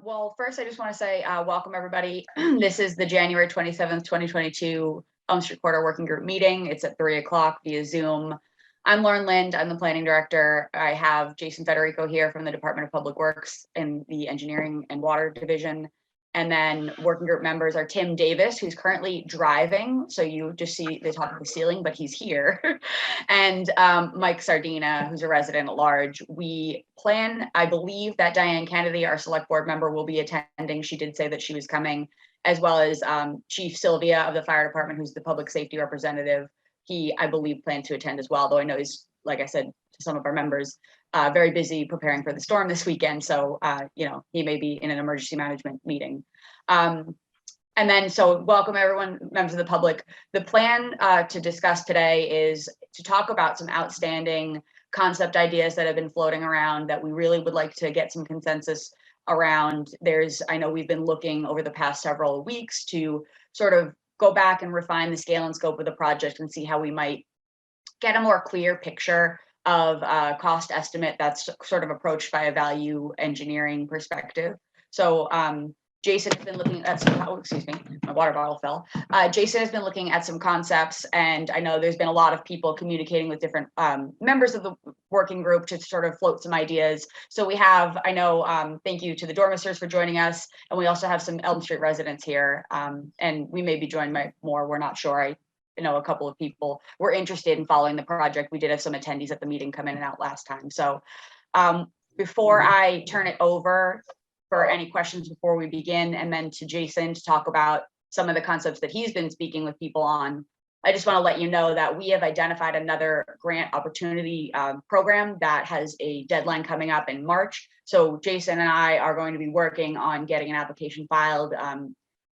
Well, first, I just want to say welcome, everybody. This is the January 27th, 2022 Elm Street Corridor Working Group meeting. It's at 3 o'clock via Zoom. I'm Lauren Lind. I'm the planning director. I have Jason Federico here from the Department of Public Works in the Engineering and Water Division. And then working group members are Tim Davis, who's currently driving. So you just see the top of the ceiling, but he's here. And Mike Sardina, who's a resident at large. We plan, I believe that Diane Kennedy, our select board member, will be attending. She did say that she was coming, as well as Chief Sylvia of the fire department, who's the public safety representative. He, I believe, planned to attend as well, though I know he's, like I said to some of our members, very busy preparing for the storm this weekend. So, he may be in an emergency management meeting. And then, so welcome everyone, members of the public. The plan to discuss today is to talk about some outstanding concept ideas that have been floating around that we really would like to get some consensus around. I know we've been looking over the past several weeks to sort of go back and refine the scale and scope of the project and see how we might get a more clear picture of cost estimate that's sort of approached by a value engineering perspective. So Jason has been looking at some, excuse me, my water bottle fell. Jason has been looking at some concepts, and I know there's been a lot of people communicating with different members of the working group to sort of float some ideas. So we have, thank you to the Dormisters for joining us, and we also have some Elm Street residents here, and we may be joined by more, we're not sure. I know a couple of people were interested in following the project. We did have some attendees at the meeting come in and out last time. So before I turn it over for any questions before we begin, and then to Jason to talk about some of the concepts that he's been speaking with people on, I just want to let you know that we have identified another grant opportunity program that has a deadline coming up in March. So Jason and I are going to be working on getting an application filed.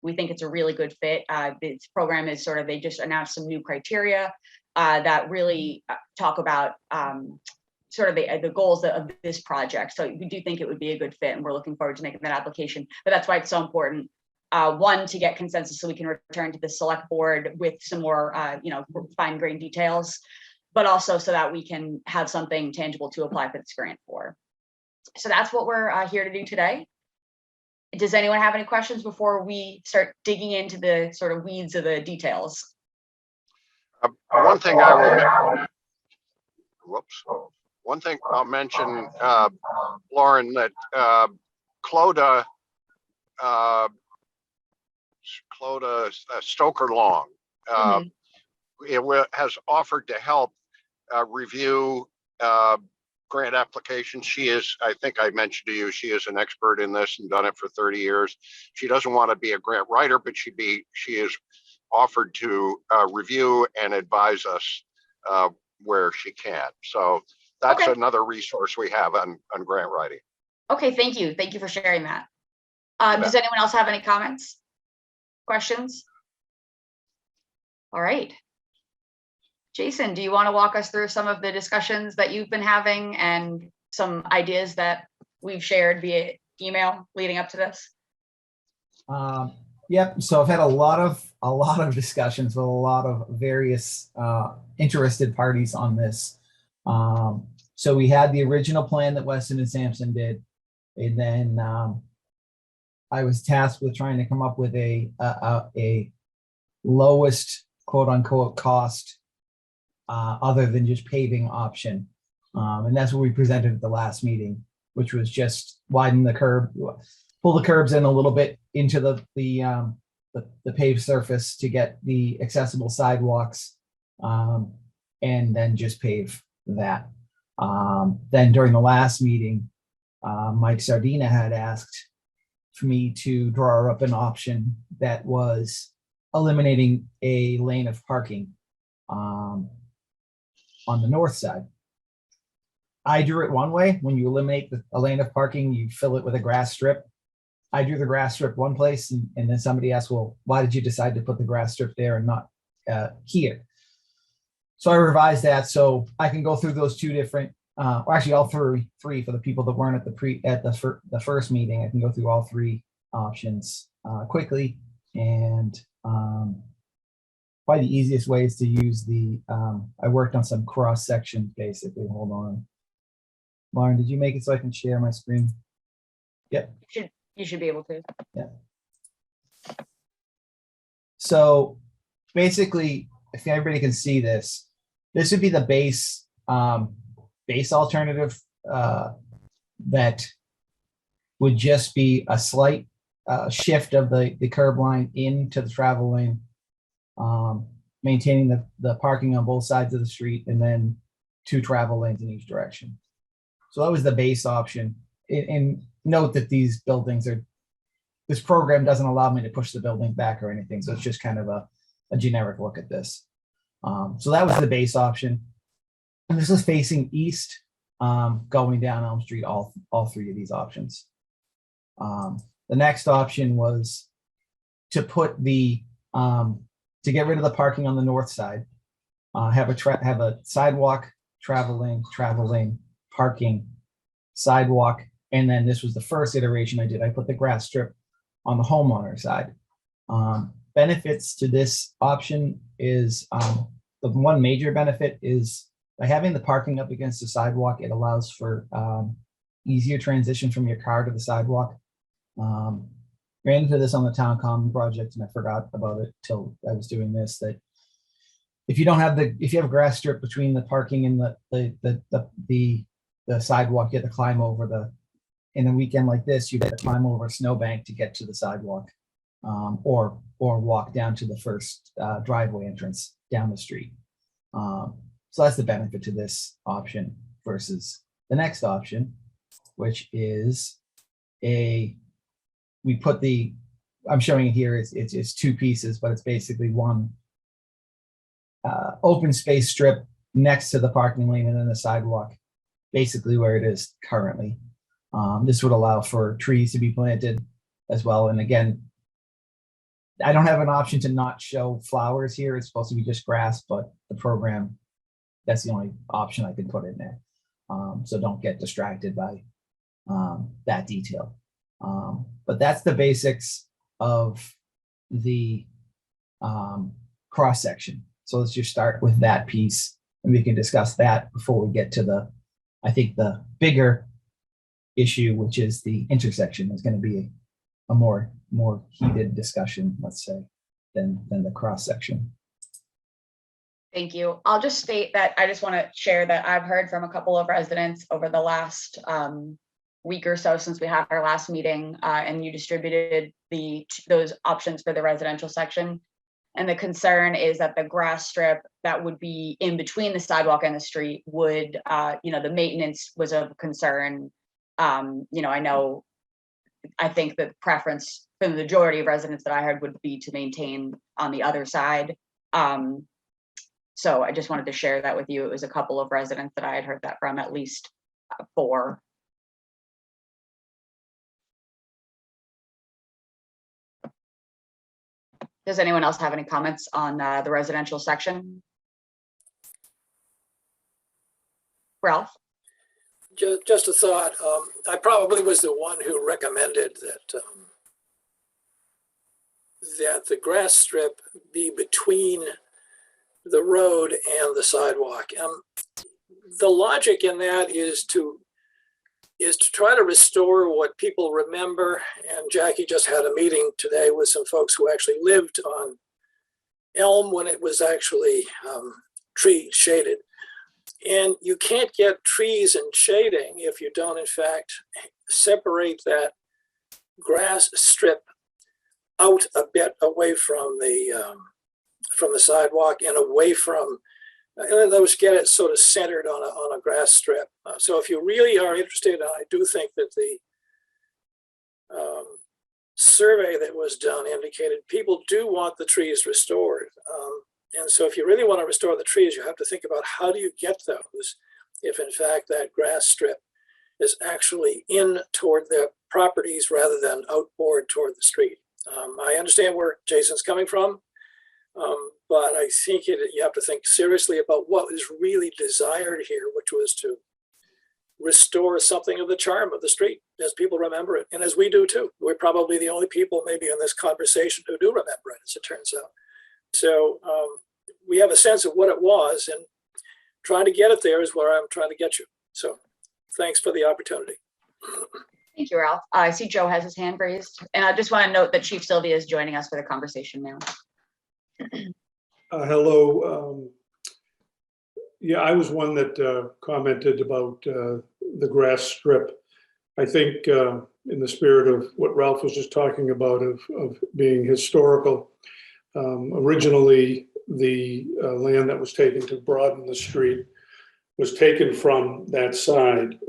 We think it's a really good fit. This program is they just announced some new criteria that really talk about the goals of this project. So we do think it would be a good fit, and we're looking forward to making that application. But that's why it's so important, one, to get consensus so we can return to the select board with some more, fine-grained details, but also so that we can have something tangible to apply for this grant for. So that's what we're here to do today. Does anyone have any questions before we start digging into the sort of weeds of the details? One thing I'll mention, Lauren, that Clodagh Stoker Long has offered to help review grant applications. She is, I think I mentioned to you, she is an expert in this and done it for 30 years. She doesn't want to be a grant writer, but she is offered to review and advise us where she can. So that's another resource we have on grant writing. Okay, thank you. Thank you for sharing that. Does anyone else have any comments, questions? All right. Jason, do you want to walk us through some of the discussions that you've been having and some ideas that we've shared via email leading up to this? Yep. So I've had a lot of discussions with a lot of various interested parties on this. So we had the original plan that Weston and Sampson did, and then I was tasked with trying to come up with a lowest quote unquote cost other than just paving option. And that's what we presented at the last meeting, which was just widen the curb, pull the curbs in a little bit into the paved surface to get the accessible sidewalks, and then just pave that. Then during the last meeting, Mike Sardina had asked for me to draw up an option that was eliminating a lane of parking on the north side. I drew it one way. When you eliminate a lane of parking, you fill it with a grass strip. I drew the grass strip one place, and then somebody asked, well, why did you decide to put the grass strip there and not here? So I revised that so I can go through those two different, or actually all three for the people that weren't at the first meeting. I can go through all three options quickly, and probably the easiest way is to use I worked on some cross sections basically. Hold on. Lauren, did you make it so I can share my screen? Yep. You should be able to. So basically, if everybody can see this, this would be the base alternative that would just be a slight shift of the curb line into the travel lane, maintaining the parking on both sides of the street, and then 2 travel lanes in each direction. So that was the base option. And note that these buildings are, this program doesn't allow me to push the building back or anything. So it's just kind of a generic look at this. So that was the base option. And this is facing east, going down Elm Street, all 3 of these options. The next option was to put to get rid of the parking on the north side, have a sidewalk, travel lane, parking, sidewalk, and then this was the first iteration I did. I put the grass strip on the homeowner side. Benefits to this option is the one major benefit is by having the parking up against the sidewalk, it allows for easier transition from your car to the sidewalk. Ran into this on the town common project and I forgot about it till I was doing this, that if you have a grass strip between the parking and the sidewalk, you have to climb over in a weekend like this, you have to climb over a snowbank to get to the sidewalk, or walk down to the first driveway entrance down the street. So that's the benefit to this option versus the next option, which is I'm showing it here, it's 2 pieces, but it's basically one open space strip next to the parking lane and then the sidewalk, basically where it is currently. This would allow for trees to be planted as well. And again, I don't have an option to not show flowers here. It's supposed to be just grass, but the program, that's the only option I can put in there. So don't get distracted by that detail. But that's the basics of the cross section. So let's just start with that piece and we can discuss that before we get to I think the bigger issue, which is the intersection, is going to be a more heated discussion, let's say, than the cross section. Thank you. I'll just state that I just want to share that I've heard from a couple of residents over the last week or so since we had our last meeting, and you distributed those options for the residential section. And the concern is that the grass strip that would be in between the sidewalk and the street would, the maintenance was of concern. I think the preference for the majority of residents that I heard would be to maintain on the other side. So I just wanted to share that with you. It was a couple of residents that I had heard that from, at least 4. Does anyone else have any comments on the residential section? Ralph? Just a thought. I probably was the one who recommended that the grass strip be between the road and the sidewalk. The logic in that is to try to restore what people remember. And Jackie just had a meeting today with some folks who actually lived on Elm when it was actually tree shaded. And you can't get trees and shading if you don't, in fact, separate that grass strip out a bit away from the sidewalk and away from, and then those get it sort of centered on a grass strip. So if you really are interested, I do think that the survey that was done indicated people do want the trees restored. And so if you really want to restore the trees, you have to think about how do you get those if in fact that grass strip is actually in toward the properties rather than outboard toward the street. I understand where Jason's coming from, but I think you have to think seriously about what is really desired here, which was to restore something of the charm of the street as people remember it, and as we do too. We're probably the only people maybe in this conversation who do remember it, as it turns out. So we have a sense of what it was, and trying to get it there is where I'm trying to get you. So thanks for the opportunity. Thank you, Ralph. I see Joe has his hand raised, and I just want to note that Chief Sylvia is joining us for the conversation now. Hello. Yeah, I was one that commented about the grass strip. I think in the spirit of what Ralph was just talking about of being historical, originally the land that was taken to broaden the street was taken from that side.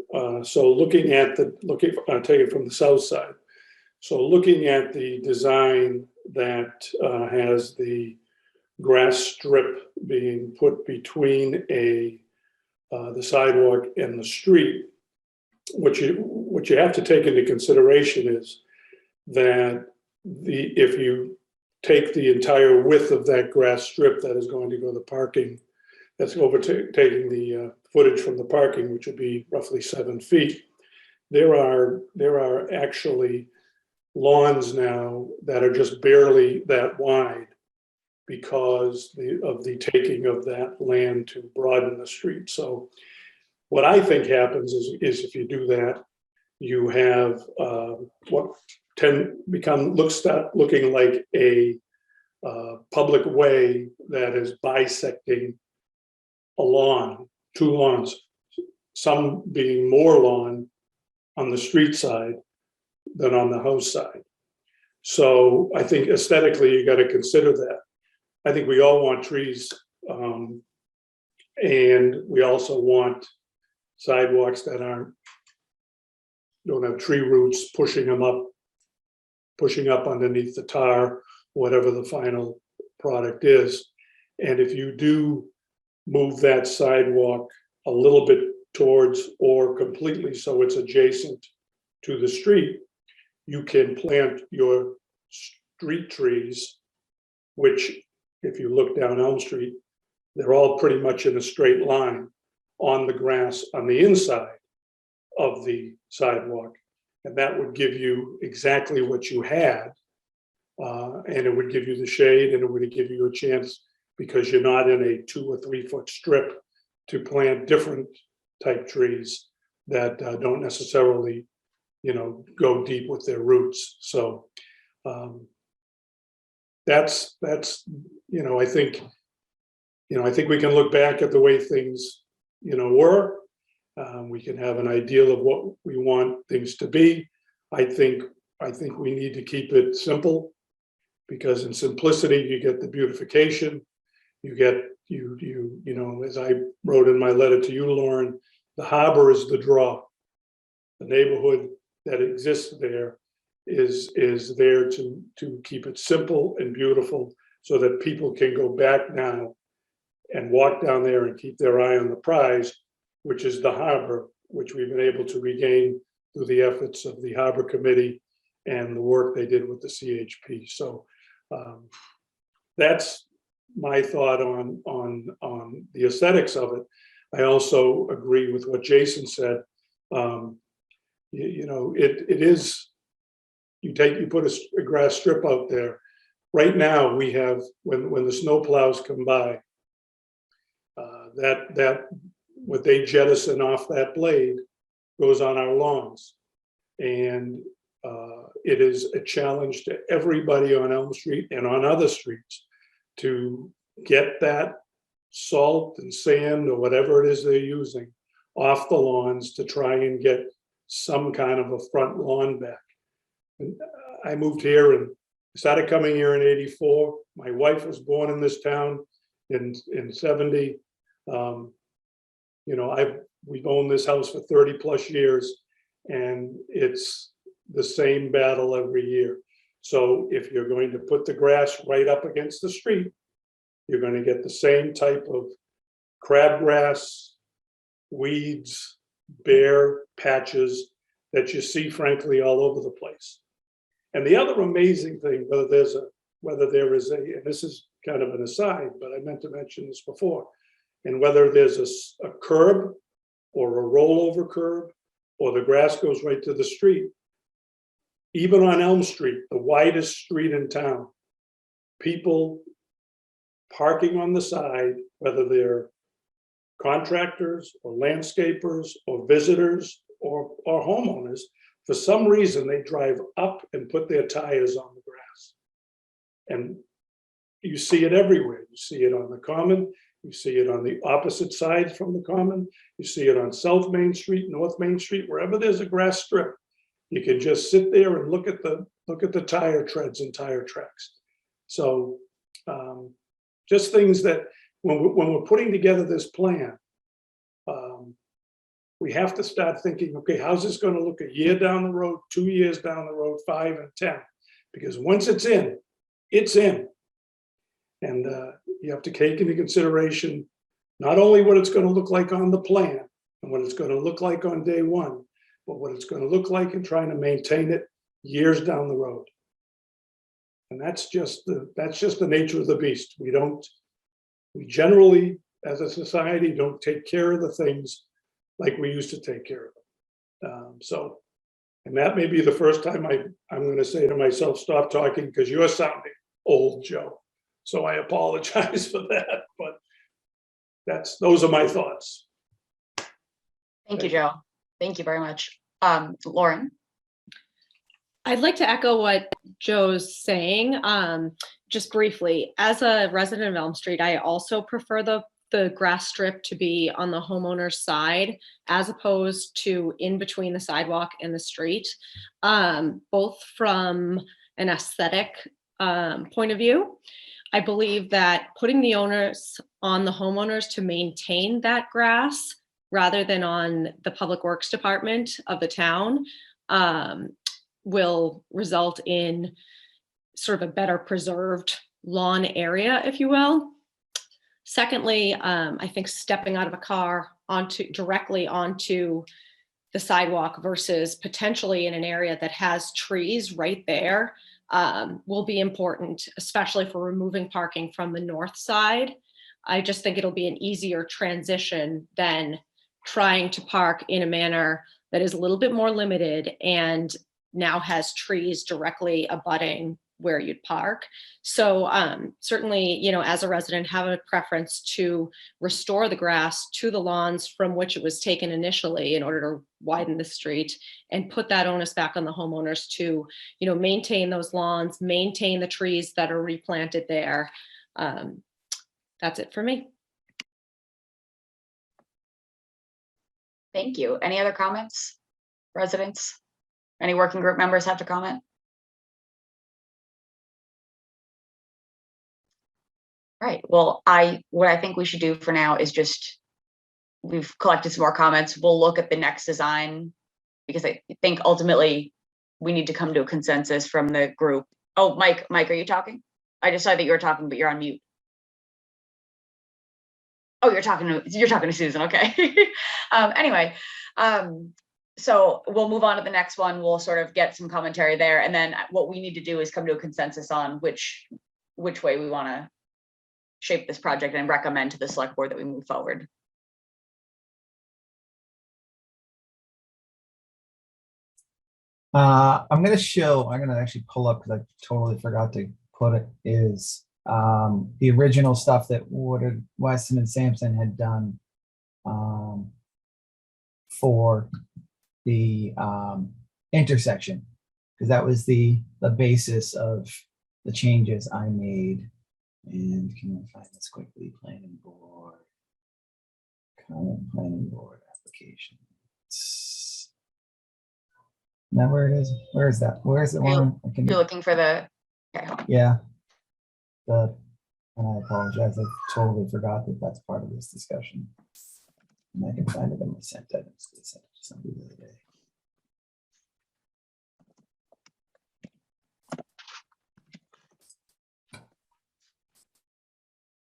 So looking at taken from the south side. So looking at the design that has the grass strip being put between the sidewalk and the street, what you have to take into consideration is that if you take the entire width of that grass strip that is going to go to parking, that's overtaking the footage from the parking, which would be roughly 7 feet. There are actually lawns now that are just barely that wide because of the taking of that land to broaden the street. So what I think happens is if you do that, you have start looking like a public way that is bisecting a lawn, 2 lawns, some being more lawn on the street side than on the house side. So I think aesthetically, you got to consider that. I think we all want trees, and we also want sidewalks that don't have tree roots pushing up underneath the tar, whatever the final product is. And if you do move that sidewalk a little bit towards or completely so it's adjacent to the street, you can plant your street trees, which if you look down Elm Street, they're all pretty much in a straight line on the grass on the inside of the sidewalk. And that would give you exactly what you had. And it would give you the shade, and it would give you a chance, because you're not in a 2 or 3 foot strip, to plant different type trees that don't necessarily, go deep with their roots. So that's I think we can look back at the way things were. We can have an ideal of what we want things to be. I think we need to keep it simple, because in simplicity you get the beautification. You get as I wrote in my letter to you, Lauren, the harbor is the draw. The neighborhood that exists there is there to keep it simple and beautiful, so that people can go back now and walk down there and keep their eye on the prize, which is the harbor, which we've been able to regain through the efforts of the Harbor Committee and the work they did with the CHP. So that's my thought on the aesthetics of it. I also agree with what Jason said. It is, you put a grass strip out there. Right now we have, when the snow plows come by, that what they jettison off that blade goes on our lawns. And it is a challenge to everybody on Elm Street and on other streets to get that salt and sand or whatever it is they're using off the lawns to try and get some kind of a front lawn back. And I moved here and started coming here in '84. My wife was born in this town in '70. We've owned this house for 30 plus years, and it's the same battle every year. So if you're going to put the grass right up against the street, you're going to get the same type of crabgrass, weeds, bare patches that you see, frankly, all over the place. And the other amazing thing, whether there is a, and this is kind of an aside, but I meant to mention this before, and whether there's a curb or a rollover curb, or the grass goes right to the street, even on Elm Street, the widest street in town, people parking on the side, whether they're contractors or landscapers or visitors or homeowners, For some reason, they drive up and put their tires on the grass. And you see it everywhere. You see it on the common, you see it on the opposite side from the common, you see it on South Main Street, North Main Street, wherever there's a grass strip. You can just sit there and look at the tire treads and tire tracks. So just things that when we're putting together this plan, we have to start thinking, okay, how's this going to look a year down the road, 2 years down the road, 5 and 10? Because once it's in, it's in. And you have to take into consideration not only what it's going to look like on the plan and what it's going to look like on day one, but what it's going to look like in trying to maintain it years down the road. And that's just the nature of the beast. We generally, as a society, don't take care of the things like we used to take care of them. And that may be the first time I'm going to say to myself, stop talking because you're sounding old, Joe. So I apologize for that, but those are my thoughts. Thank you, Joe. Thank you very much. Lauren? I'd like to echo what Joe's saying. Just briefly, as a resident of Elm Street, I also prefer the grass strip to be on the homeowner's side as opposed to in between the sidewalk and the street, both from an aesthetic point of view. I believe that putting the onus on the homeowners to maintain that grass rather than on the Public Works Department of the town will result in sort of a better preserved lawn area, if you will. Secondly, I think stepping out of a car directly onto the sidewalk versus potentially in an area that has trees right there will be important, especially for removing parking from the north side. I just think it'll be an easier transition than trying to park in a manner that is a little bit more limited and now has trees directly abutting where you'd park. So certainly, as a resident, have a preference to restore the grass to the lawns from which it was taken initially in order to widen the street and put that onus back on the homeowners to, maintain those lawns, maintain the trees that are replanted there. That's it for me. Thank you. Any other comments? Residents? Any working group members have to comment? Right. Well, what I think we should do for now is we've collected some more comments. We'll look at the next design because I think ultimately we need to come to a consensus from the group. Oh, Mike, are you talking? I just saw that you were talking, but you're on mute. Oh, you're talking to Susan. Okay. Anyway, so we'll move on to the next one. We'll sort of get some commentary there. And then what we need to do is come to a consensus on which way we want to shape this project and recommend to the select board that we move forward. I'm going to actually pull up because I totally forgot to put it, is the original stuff that Woodard, Weston and Sampson had done for the intersection, because that was the basis of the changes I made. And can I find this quickly? Planning board, common planning board application. Now where it is? Where is that? Where is it? One? You're looking for the. Okay, hold on. Yeah. And I apologize. I totally forgot that that's part of this discussion. And I can find it in my sent items. I sent it to somebody the other day.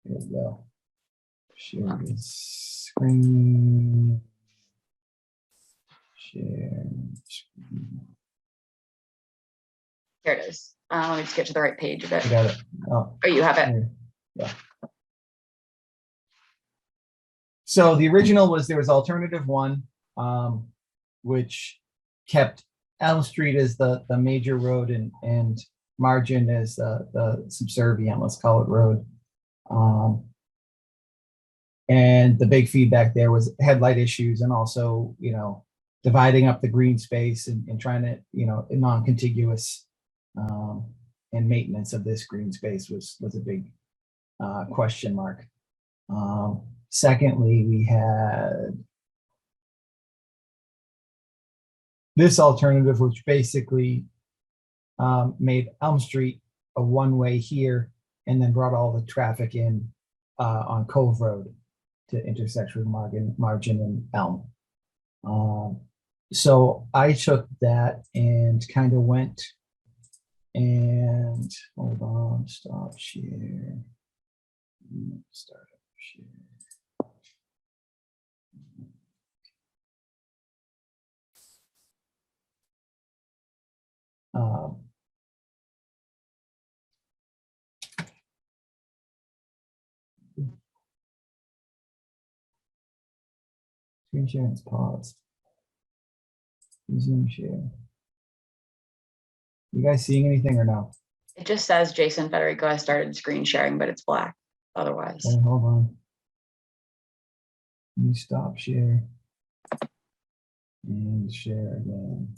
Here we go. Share this screen. Share screen. Here it is. Let me just get to the right page of it. I got it. Oh, you have it. Here. Yeah. So the original was, there was alternative one, which kept Elm Street as the major road and Margin as the subservient, let's call it, road. And the big feedback there was headlight issues and also, dividing up the green space and trying to, non-contiguous and maintenance of this green space was a big question mark. Secondly, we had this alternative, which basically made Elm Street a one-way here and then brought all the traffic in on Cove Road to intersect with Margin and Elm. So I took that and kind of went and hold on, stop share. Start up share. Screen share is paused. Resume share. You guys seeing anything or no? It just says Jason Federico has started screen sharing, but it's black otherwise. Okay, hold on. Let me stop share. And share again.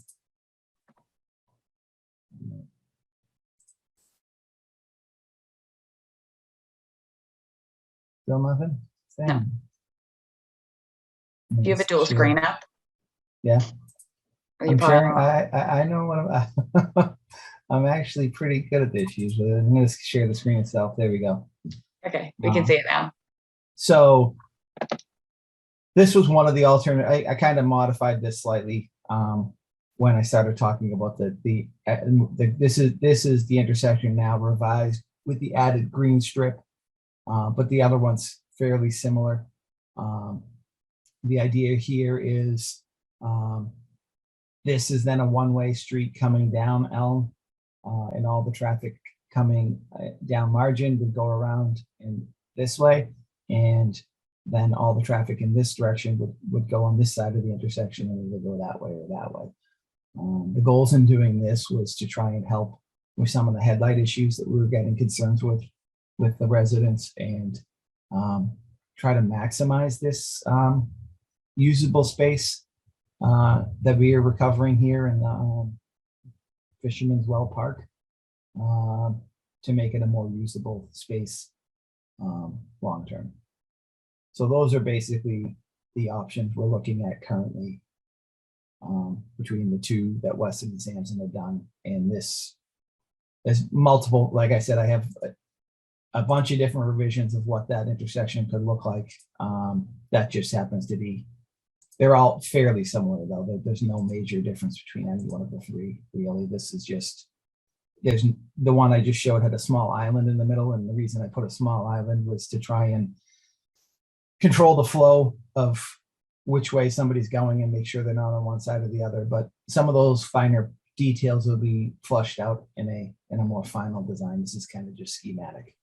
Still nothing? Same. No. Do you have a dual screen up? Yeah. Are you I'm probably sharing. not? I know what I'm. I'm actually pretty good at this usually. I'm going to share the screen itself. There we go. Okay, we can see it now. So this was one of the alternate. I kind of modified this slightly when I started talking about this is the intersection now revised with the added green strip, but the other one's fairly similar. The idea here is this is then a one-way street coming down Elm, and all the traffic coming down Margin would go around in this way, and then all the traffic in this direction would go on this side of the intersection and either go that way or that way. The goals in doing this was to try and help with some of the headlight issues that we were getting concerns with the residents, and try to maximize this usable space that we are recovering here in the Fisherman's Well Park, to make it a more usable space long term. So those are basically the options we're looking at currently, between the two that Weston and Sampson have done. And this, there's multiple, like I said, I have a bunch of different revisions of what that intersection could look like. That just happens to be, they're all fairly similar though. There's no major difference between any one of the three, really. This is just, there's the one I just showed had a small island in the middle, and the reason I put a small island was to try and control the flow of which way somebody's going and make sure they're not on one side or the other. But some of those finer details will be flushed out in a more final design. This is kind of just schematic.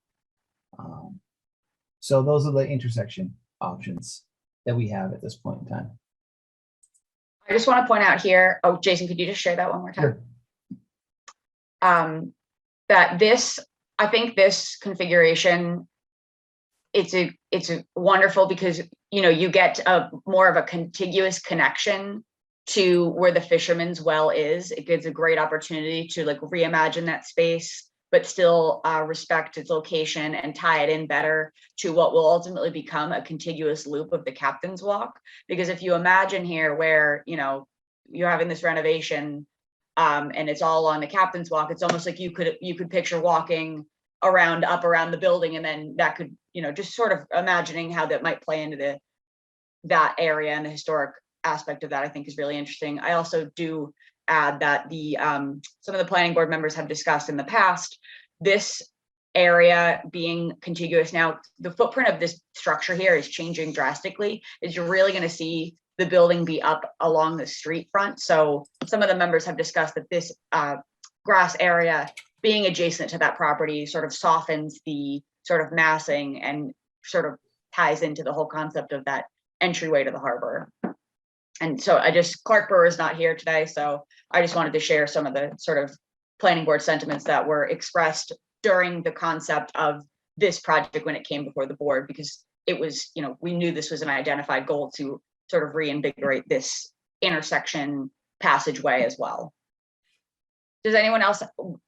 So those are the intersection options that we have at this point in time. I just want to point out here, oh, Jason, could you just share that one more time? Sure. That this, I think this configuration, it's a wonderful because, you know, you get a more of a contiguous connection to where the Fisherman's Well is. It gives a great opportunity to like reimagine that space, but still respect its location and tie it in better to what will ultimately become a contiguous loop of the Captain's Walk. Because if you imagine here where, you know, you're having this renovation and it's all on the Captain's Walk, it's almost like you could picture walking up around the building, and then that could, you know, just sort of imagining how that might play into that area, and the historic aspect of that I think is really interesting. I also do add that the some of the planning board members have discussed in the past this area being contiguous. Now the footprint of this structure here is changing drastically. Is you're really going to see the building be up along the street front. So some of the members have discussed that this grass area being adjacent to that property sort of softens the sort of massing and sort of ties into the whole concept of that entryway to the harbor. And so Clark Brewer is not here today, so I just wanted to share some of the sort of planning board sentiments that were expressed during the concept of this project when it came before the board, because it was, you know, we knew this was an identified goal to sort of reinvigorate this intersection passageway as well. Does anyone else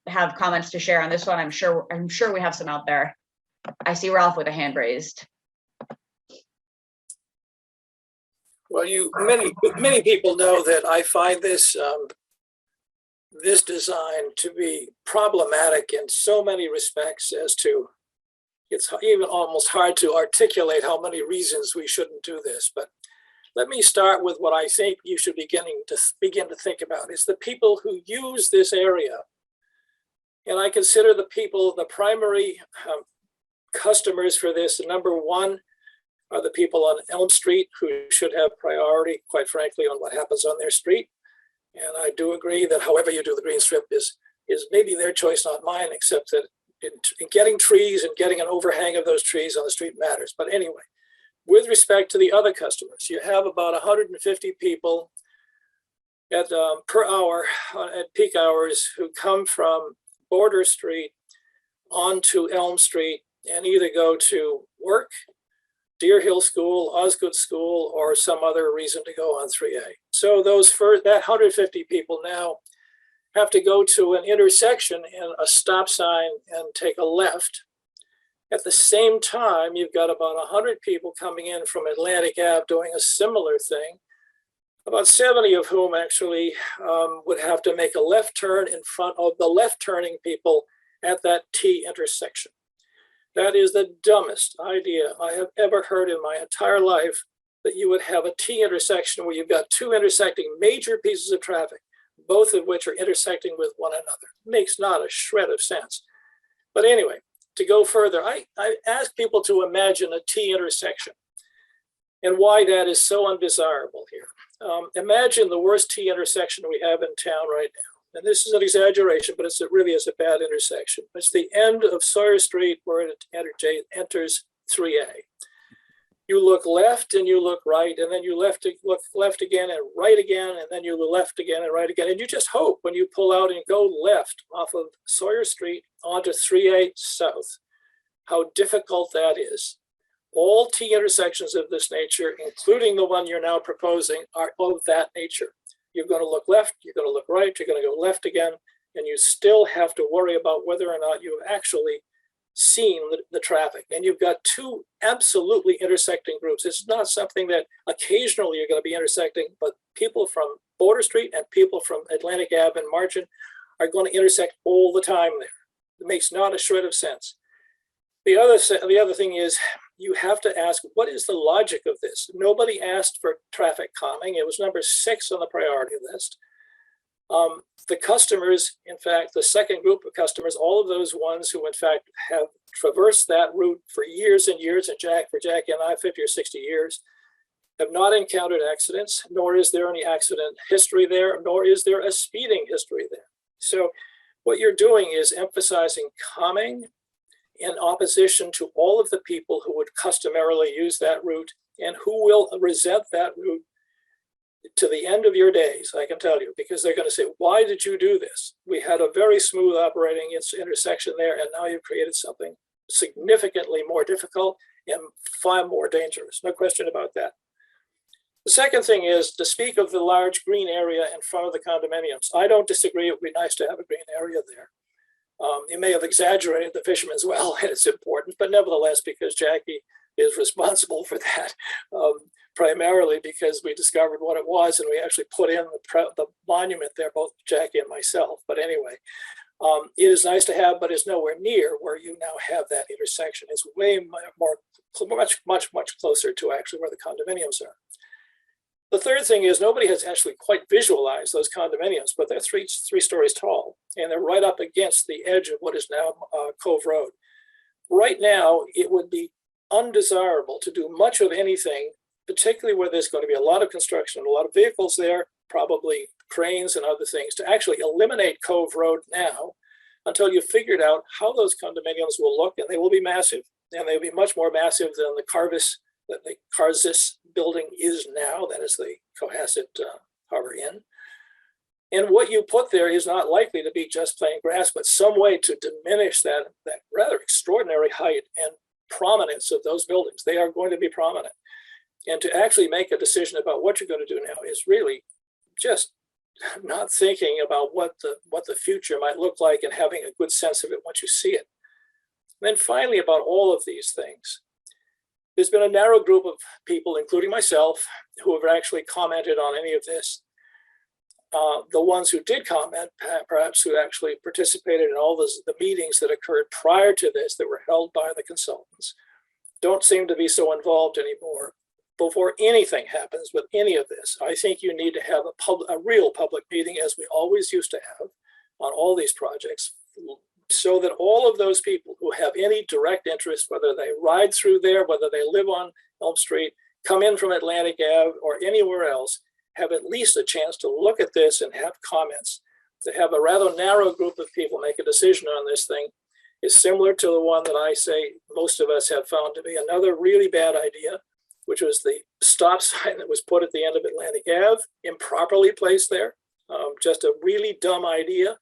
have comments to share on this one? I'm sure we have some out there. I see Ralph with a hand raised. Well, many people know that I find this this design to be problematic in so many respects as to it's even almost hard to articulate how many reasons we shouldn't do this. But let me start with what I think you should begin to think about. It's the people who use this area. And I consider the people, the primary customers for this. Number one are the people on Elm Street who should have priority, quite frankly, on what happens on their street. And I do agree that however you do the green strip is maybe their choice, not mine, except that in getting trees and getting an overhang of those trees on the street matters. But anyway, with respect to the other customers, you have about 150 people at per hour at peak hours who come from Border Street onto Elm Street and either go to work, Deer Hill School, Osgood School, or some other reason to go on 3A. So that 150 people now have to go to an intersection and a stop sign and take a left. At the same time, you've got about 100 people coming in from Atlantic Ave doing a similar thing, about 70 of whom actually would have to make a left turn in front of the left turning people at that T intersection. That is the dumbest idea I have ever heard in my entire life, that you would have a T intersection where you've got two intersecting major pieces of traffic, both of which are intersecting with one another. Makes not a shred of sense. But anyway, to go further, I ask people to imagine a T intersection and why that is so undesirable here. Imagine the worst T intersection we have in town right now. And this is an exaggeration, but it really is a bad intersection. It's the end of Sawyer Street where it enters 3A. You look left and you look right, and then you look left again and right again, and then you look left again and right again. And you just hope when you pull out and go left off of Sawyer Street onto 3A South, how difficult that is. All T intersections of this nature, including the one you're now proposing, are of that nature. You're going to look left, you're going to look right, you're going to go left again, and you still have to worry about whether or not you've actually seen the traffic. And you've got two absolutely intersecting groups. It's not something that occasionally you're going to be intersecting, but people from Border Street and people from Atlantic Ave and Margin are going to intersect all the time there. It makes not a shred of sense. The other thing is, you have to ask, what is the logic of this? Nobody asked for traffic calming. It was number 6 on the priority list. The customers, in fact, the second group of customers, all of those ones who in fact have traversed that route for years and years, and for Jackie and I, 50 or 60 years, have not encountered accidents, nor is there any accident history there, nor is there a speeding history there. So what you're doing is emphasizing calming in opposition to all of the people who would customarily use that route and who will resent that route to the end of your days, I can tell you, because they're going to say, why did you do this? We had a very smooth operating intersection there, and now you've created something significantly more difficult and far more dangerous. No question about that. The second thing is to speak of the large green area in front of the condominiums. I don't disagree. It would be nice to have a green area there. You may have exaggerated the fisherman's well, and it's important, but nevertheless, because Jackie is responsible for that, primarily because we discovered what it was, and we actually put in the monument there, both Jackie and myself. But anyway, it is nice to have, but it's nowhere near where you now have that intersection. It's way much closer to actually where the condominiums are. The third thing is nobody has actually quite visualized those condominiums, but they're three stories tall, and they're right up against the edge of what is now Cove Road. Right now, it would be undesirable to do much of anything, particularly where there's going to be a lot of construction and a lot of vehicles there, probably cranes and other things, to actually eliminate Cove Road now until you've figured out how those condominiums will look, and they will be massive, and they'll be much more massive than the Carzis building is now. That is the Cohasset Harbor Inn. And what you put there is not likely to be just plain grass, but some way to diminish that rather extraordinary height and prominence of those buildings. They are going to be prominent. And to actually make a decision about what you're going to do now is really just not thinking about what the future might look like and having a good sense of it once you see it. And then finally, about all of these things, there's been a narrow group of people, including myself, who have actually commented on any of this. The ones who did comment, perhaps who actually participated in all the meetings that occurred prior to this that were held by the consultants, don't seem to be so involved anymore. Before anything happens with any of this, I think you need to have a real public meeting, as we always used to have on all these projects, so that all of those people who have any direct interest, whether they ride through there, whether they live on Elm Street, come in from Atlantic Ave or anywhere else, have at least a chance to look at this and have comments. To have a rather narrow group of people make a decision on this thing is similar to the one that I say most of us have found to be another really bad idea, which was the stop sign that was put at the end of Atlantic Ave, improperly placed there. Just a really dumb idea.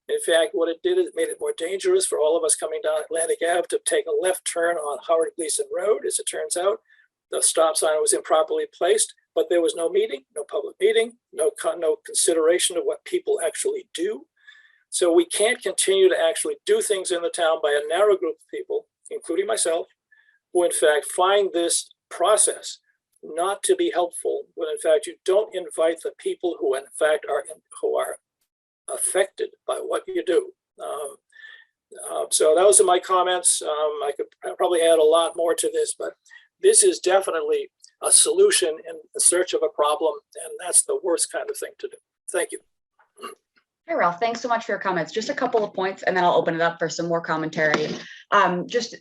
In fact, what it did is it made it more dangerous for all of us coming down Atlantic Ave to take a left turn on Howard Gleason Road. As it turns out, the stop sign was improperly placed, but there was no meeting, no public meeting, no consideration of what people actually do. So we can't continue to actually do things in the town by a narrow group of people, including myself, who in fact find this process not to be helpful, when in fact you don't invite the people who in fact are affected by what you do. So those are my comments. I could probably add a lot more to this, but this is definitely a solution in the search of a problem, and that's the worst kind of thing to do. Thank you. Hey, Ralph, thanks so much for your comments. Just a couple of points, and then I'll open it up for some more commentary.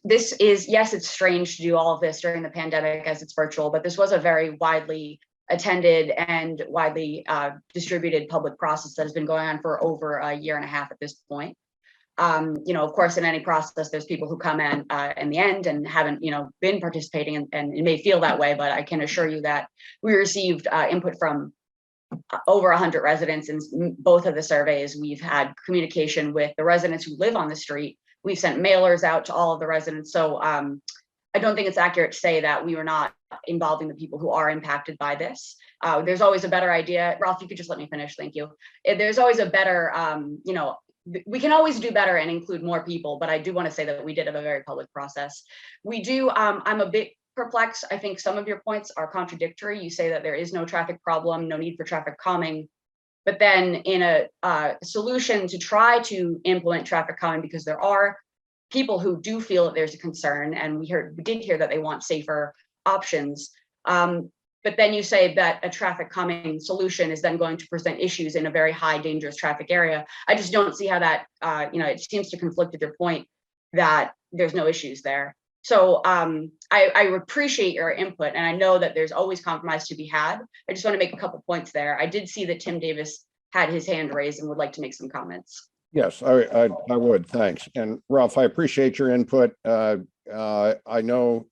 This is, yes, it's strange to do all of this during the pandemic as it's virtual, but this was a very widely attended and widely distributed public process that has been going on for over a year and a half at this point. Of course, in any process, there's people who come in the end and haven't, been participating, and it may feel that way, but I can assure you that we received input from over 100 residents in both of the surveys. We've had communication with the residents who live on the street. We've sent mailers out to all of the residents. So I don't think it's accurate to say that we were not involving the people who are impacted by this. There's always a better idea. Ralph, you could just let me finish. Thank you. There's always a better, we can always do better and include more people, but I do want to say that we did have a very public process. We do, I'm a bit perplexed. I think some of your points are contradictory. You say that there is no traffic problem, no need for traffic calming, but then in a solution to try to implement traffic calming, because there are people who do feel that there's a concern, and we did hear that they want safer options. But then you say that a traffic calming solution is then going to present issues in a very high dangerous traffic area. I just don't see how that, it seems to conflict with your point that there's no issues there. So I appreciate your input, and I know that there's always compromise to be had. I just want to make a couple points there. I did see that Tim Davis had his hand raised and would like to make some comments. Yes, I would. Thanks. And Ralph, I appreciate your input. I know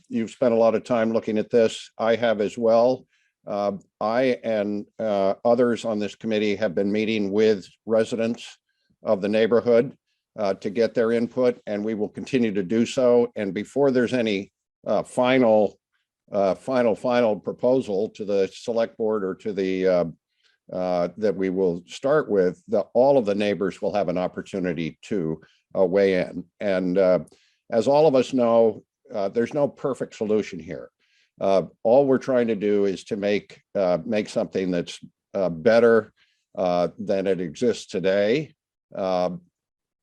you've spent a lot of time looking at this. I have as well. I and others on this committee have been meeting with residents of the neighborhood to get their input, and we will continue to do so. And before there's any final proposal to the select board or to the that we will start with, all of the neighbors will have an opportunity to weigh in. And as all of us know, there's no perfect solution here. All we're trying to do is to make something that's better than it exists today.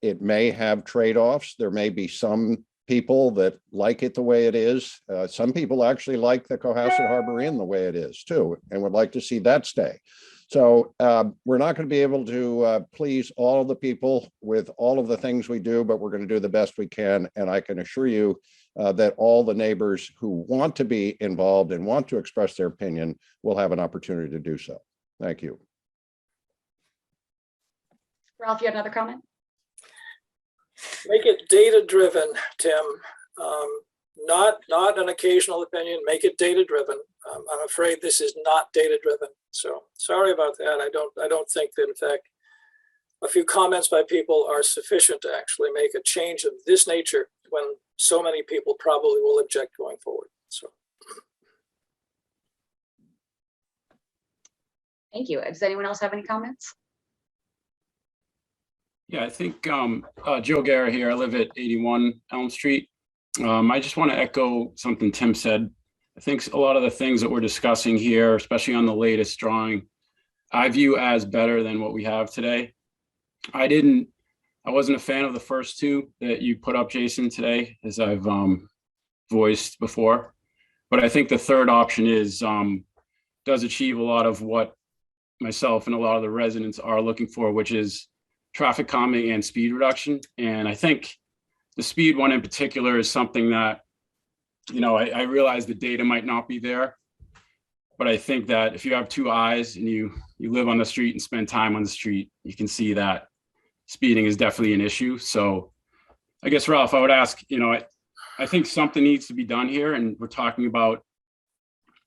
It may have trade-offs. There may be some people that like it the way it is. Some people actually like the Cohasset Harbor Inn the way it is too, and would like to see that stay. So we're not going to be able to please all of the people with all of the things we do, but we're going to do the best we can. And I can assure you that all the neighbors who want to be involved and want to express their opinion will have an opportunity to do so. Thank you. Ralph, you had another comment? Make it data-driven, Tim. Not an occasional opinion. Make it data-driven. I'm afraid this is not data-driven. So sorry about that. I don't think that, in fact, a few comments by people are sufficient to actually make a change of this nature when so many people probably will object going forward. So. Thank you. Does anyone else have any comments? Yeah, I think Joe Guerra here. I live at 81 Elm Street. I just want to echo something Tim said. I think a lot of the things that we're discussing here, especially on the latest drawing, I view as better than what we have today. I wasn't a fan of the first two that you put up, Jason, today, as I've voiced before. But I think the third option does achieve a lot of what myself and a lot of the residents are looking for, which is traffic calming and speed reduction. And I think the speed one in particular is something that, I realize the data might not be there, but I think that if you have two eyes and you live on the street and spend time on the street, you can see that speeding is definitely an issue. So I guess, Ralph, I would ask, I think something needs to be done here, and we're talking about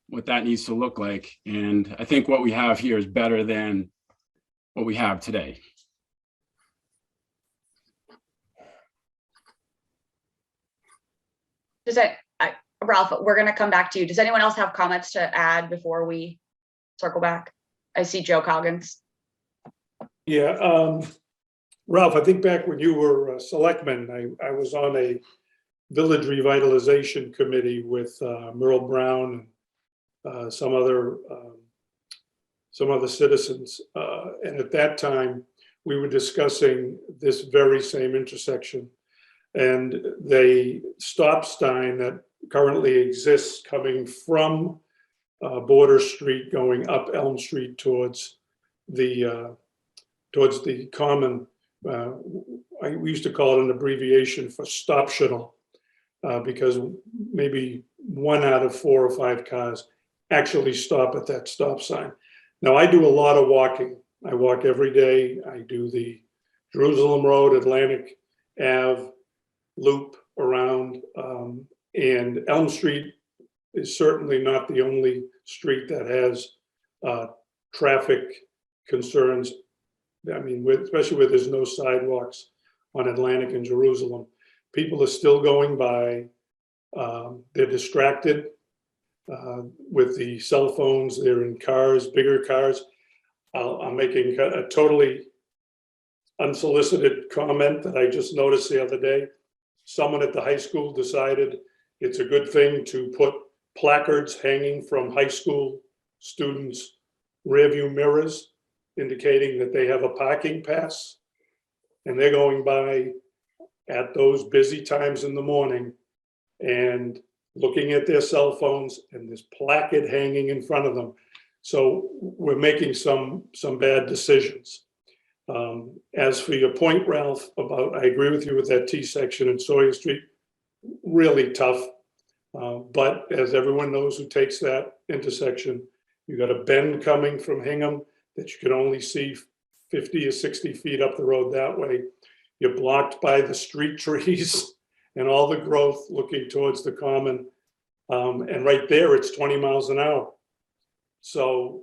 what that needs to look like. And I think what we have here is better than what we have today. Ralph, we're going to come back to you. Does anyone else have comments to add before we circle back? I see Joe Coggins. Yeah, Ralph, I think back when you were selectman, I was on a village revitalization committee with Merle Brown and some other citizens. And at that time, we were discussing this very same intersection. And the stop sign that currently exists coming from Border Street going up Elm Street towards the common, we used to call it an abbreviation for stop shuttle, because maybe 1 out of 4 or 5 cars actually stop at that stop sign. Now, I do a lot of walking. I walk every day. I do the Jerusalem Road, Atlantic Ave loop around, and Elm Street is certainly not the only street that has traffic concerns. I mean, especially where there's no sidewalks on Atlantic and Jerusalem. People are still going by. They're distracted with the cell phones. They're in cars, bigger cars. I'm making a totally unsolicited comment that I just noticed the other day. Someone at the high school decided it's a good thing to put placards hanging from high school students' rearview mirrors, indicating that they have a parking pass, and they're going by at those busy times in the morning and looking at their cell phones, and this placard hanging in front of them. So we're making some bad decisions. As for your point, Ralph, about, I agree with you with that T section in Sawyer Street, really tough. But as everyone knows who takes that intersection, you got a bend coming from Hingham that you can only see 50 or 60 feet up the road that way. You're blocked by the street trees and all the growth looking towards the common. And right there, it's 20 miles an hour. So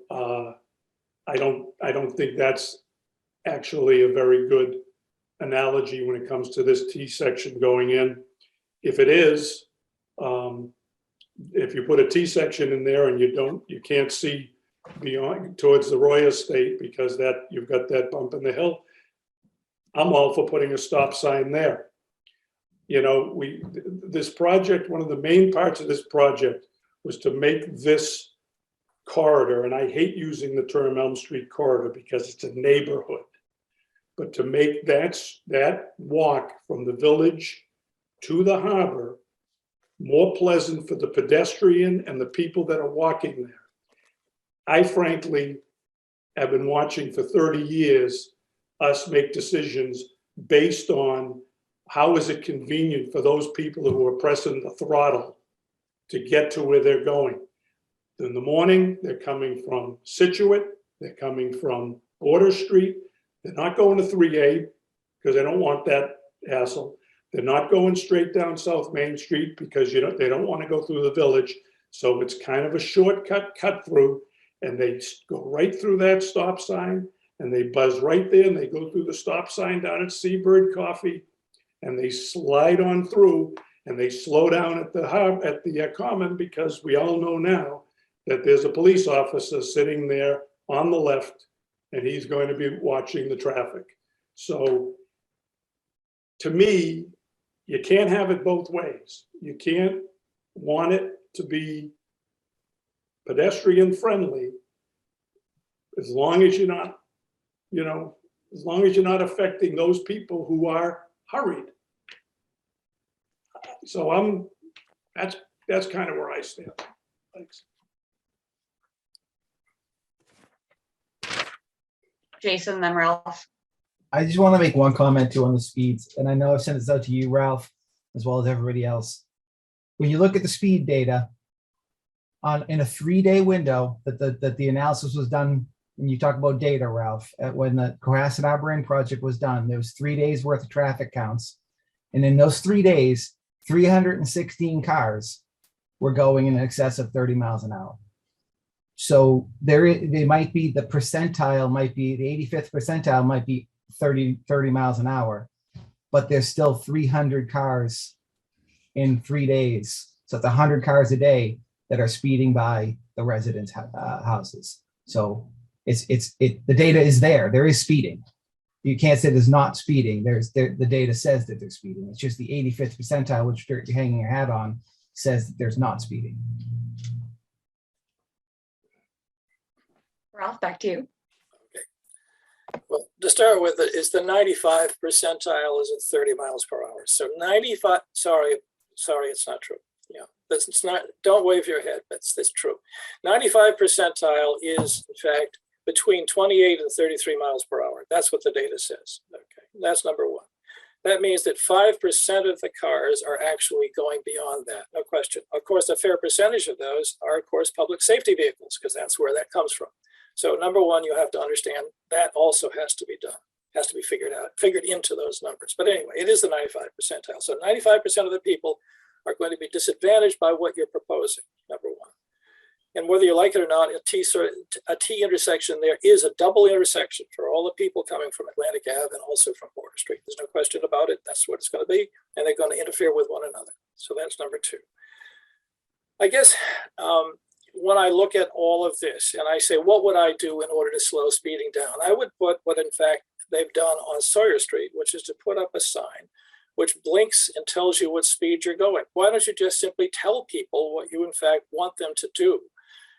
I don't think that's actually a very good analogy when it comes to this T section going in. If it is, if you put a T section in there and you can't see beyond towards the Roy Estate because that you've got that bump in the hill, I'm all for putting a stop sign there. This project, one of the main parts of this project was to make this corridor, and I hate using the term Elm Street corridor because it's a neighborhood, but to make that walk from the village to the harbor more pleasant for the pedestrian and the people that are walking there. I frankly have been watching for 30 years us make decisions based on how is it convenient for those people who are pressing the throttle to get to where they're going. In the morning, they're coming from Situate, they're coming from Border Street. They're not going to 3A because they don't want that hassle. They're not going straight down South Main Street because they don't want to go through the village. So it's kind of a shortcut cut through, and they go right through that stop sign and they buzz right there and they go through the stop sign down at Seabird Coffee and they slide on through and they slow down at the common because we all know now that there's a police officer sitting there on the left, and he's going to be watching the traffic. So to me, you can't have it both ways. You can't want it to be pedestrian friendly as long as you're not, as long as you're not affecting those people who are hurried. So that's kind of where I stand. Thanks. Jason, then Ralph. I just want to make one comment too on the speeds, and I know I've sent this out to you, Ralph, as well as everybody else. When you look at the speed data in a 3-day window that the analysis was done, and you talk about data, Ralph, when the Cohasset Arboretum project was done, there was 3 days worth of traffic counts, and in those 3 days, 316 cars were going in excess of 30 miles an hour. So they might be, the percentile might be, the 85th percentile might be 30 miles an hour, but there's still 300 cars in 3 days. So it's 100 cars a day that are speeding by the residents' houses. So the data is there. There is speeding. You can't say there's not speeding. The data says that there's speeding. It's just the 85th percentile, which you're hanging your hat on, says that there's not speeding. Ralph, back to you. Well, to start with, is the 95 percentile is at 30 miles per hour. So 95, sorry, it's not true. Yeah, it's not, don't wave your head, that's true. 95 percentile is, in fact, between 28 and 33 miles per hour. That's what the data says. Okay, that's number one. That means that 5% of the cars are actually going beyond that, no question. Of course, a fair percentage of those are, of course, public safety vehicles, because that's where that comes from. So number one, you have to understand that also has to be done, has to be figured into those numbers. But anyway, it is the 95 percentile. So 95% of the people are going to be disadvantaged by what you're proposing, number one. And whether you like it or not, a T intersection there is a double intersection for all the people coming from Atlantic Ave and also from Border Street. There's no question about it. That's what it's going to be. And they're going to interfere with one another. So that's number two. I guess when I look at all of this and I say, what would I do in order to slow speeding down? I would put what in fact they've done on Sawyer Street, which is to put up a sign which blinks and tells you what speed you're going. Why don't you just simply tell people what you in fact want them to do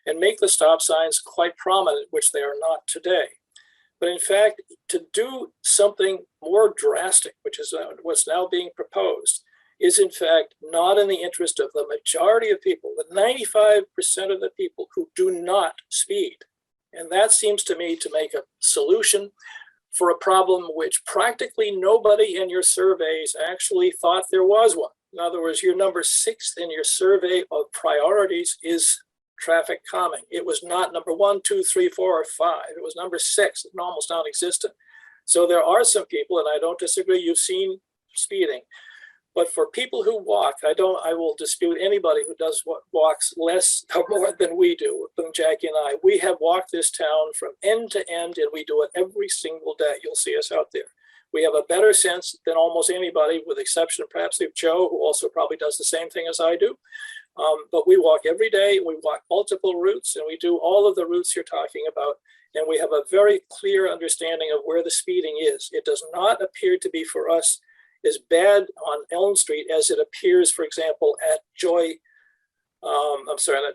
and make the stop signs quite prominent, which they are not today. But in fact, to do something more drastic, which is what's now being proposed, is in fact not in the interest of the majority of people, the 95% of the people who do not speed. And that seems to me to make a solution for a problem which practically nobody in your surveys actually thought there was one. In other words, your number 6 in your survey of priorities is traffic calming. It was not number 1, 2, 3, 4, or 5. It was number 6, and almost non-existent. So there are some people, and I don't disagree, you've seen speeding. But for people who walk, I will dispute anybody who walks less or more than we do, than Jackie and I. We have walked this town from end to end, and we do it every single day. You'll see us out there. We have a better sense than almost anybody, with the exception perhaps of Joe, who also probably does the same thing as I do. But we walk every day, we walk multiple routes, and we do all of the routes you're talking about. And we have a very clear understanding of where the speeding is. It does not appear to be for us as bad on Elm Street as it appears, for example, at not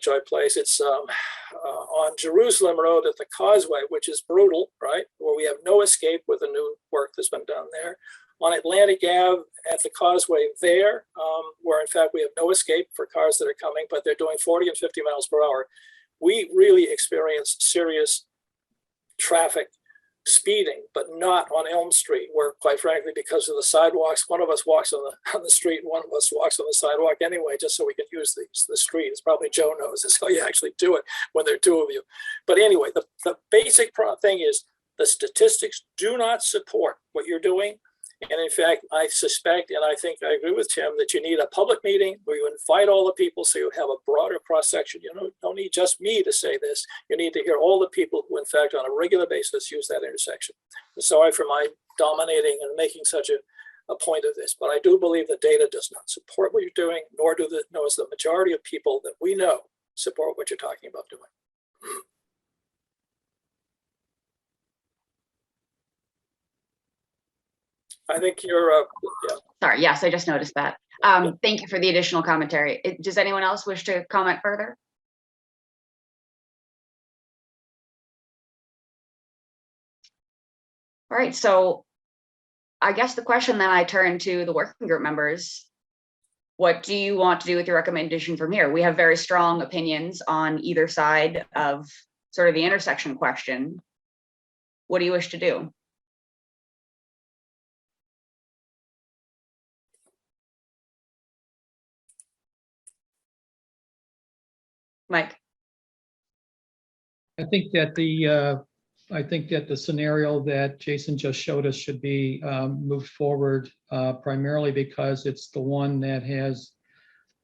Joy Place. It's on Jerusalem Road at the Causeway, which is brutal, right? Where we have no escape with the new work that's been done there. On Atlantic Ave at the Causeway there, where in fact we have no escape for cars that are coming, but they're doing 40 and 50 miles per hour. We really experience serious traffic speeding, but not on Elm Street, where quite frankly, because of the sidewalks, one of us walks on the street, and one of us walks on the sidewalk anyway, just so we can use the street. It's probably Joe knows. It's how you actually do it when there are two of you. But anyway, the basic thing is the statistics do not support what you're doing. And in fact, I suspect, and I think I agree with Tim, that you need a public meeting where you invite all the people so you have a broader cross-section. You don't need just me to say this. You need to hear all the people who, in fact, on a regular basis use that intersection. I'm sorry for my dominating and making such a point of this, but I do believe the data does not support what you're doing, nor does the majority of people that we know support what you're talking about doing. I think you're, yeah. Sorry, yes, I just noticed that. Thank you for the additional commentary. Does anyone else wish to comment further? All right, so I guess the question then I turn to the working group members. What do you want to do with your recommendation from here? We have very strong opinions on either side of sort of the intersection question. What do you wish to do? Mike? I think that the scenario that Jason just showed us should be moved forward primarily because it's the one that has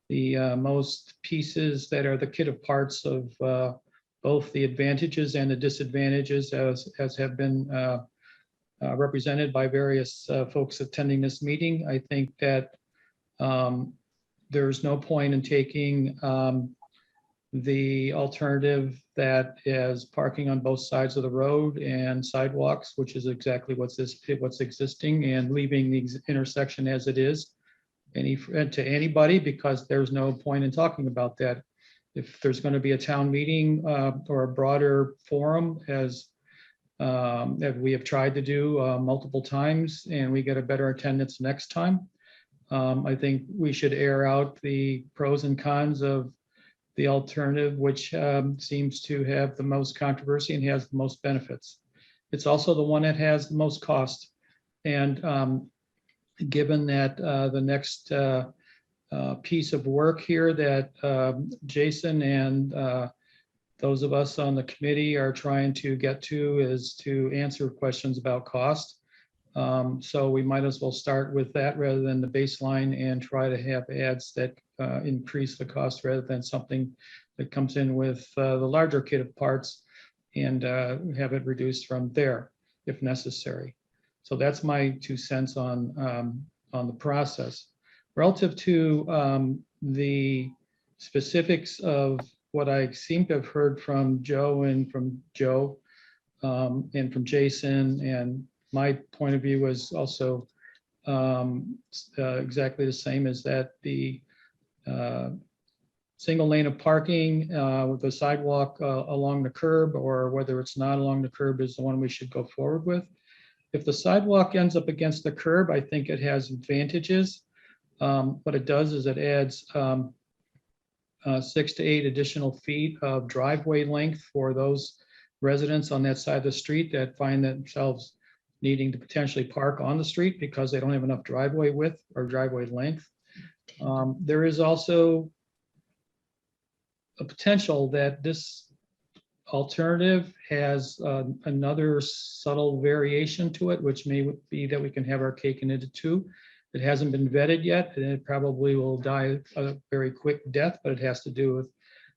the most pieces that are the kit of parts of both the advantages and the disadvantages as have been represented by various folks attending this meeting. I think that there's no point in taking the alternative that is parking on both sides of the road and sidewalks, which is exactly what's existing, and leaving the intersection as it is to anybody, because there's no point in talking about that. If there's going to be a town meeting or a broader forum, as we have tried to do multiple times, and we get a better attendance next time, I think we should air out the pros and cons of the alternative, which seems to have the most controversy and has the most benefits. It's also the one that has the most cost. And given that the next piece of work here that Jason and those of us on the committee are trying to get to is to answer questions about cost. So we might as well start with that rather than the baseline and try to have ads that increase the cost rather than something that comes in with the larger kit of parts and have it reduced from there if necessary. So that's my 2 cents on the process. Relative to the specifics of what I seem to have heard from Joe and from Joe and from Jason, and my point of view was also exactly the same, as that the single lane of parking with the sidewalk along the curb, or whether it's not along the curb, is the one we should go forward with. If the sidewalk ends up against the curb, I think it has advantages. What it does is it adds 6 to 8 additional feet of driveway length for those residents on that side of the street that find themselves needing to potentially park on the street because they don't have enough driveway width or driveway length. There is also a potential that this alternative has another subtle variation to it, which may be that we can have our cake and eat it too. It hasn't been vetted yet, and it probably will die a very quick death, but it has to do with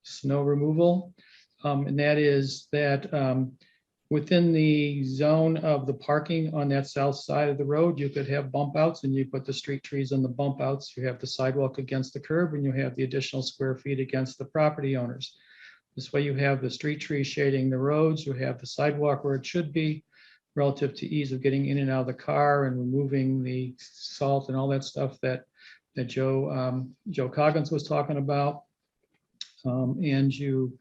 snow removal. And that is that within the zone of the parking on that south side of the road, you could have bump outs, and you put the street trees on the bump outs. You have the sidewalk against the curb, and you have the additional square feet against the property owners. This way you have the street trees shading the roads, you have the sidewalk where it should be, relative to ease of getting in and out of the car and removing the salt and all that stuff that Joe Coggins was talking about. And you